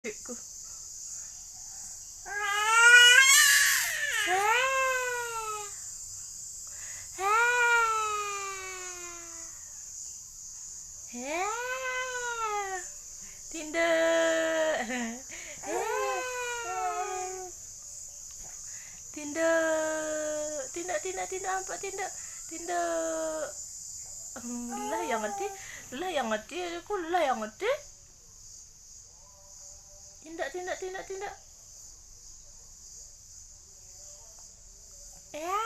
Adikku. Tindak. Tindak apa tindak? Tindak. Lah yang ngerti aku lah yang ngerti. Tindak. Ya.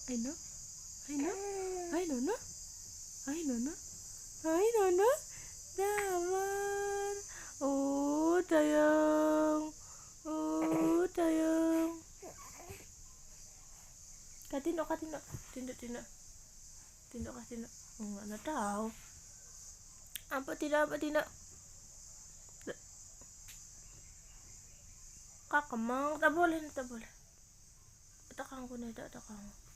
Tindak. I know. Damar. Oh, tayang. Tindak. Nggak tahu. Apa tidak? Kakak mau, tak boleh. Tak kangku nih, tak kangku.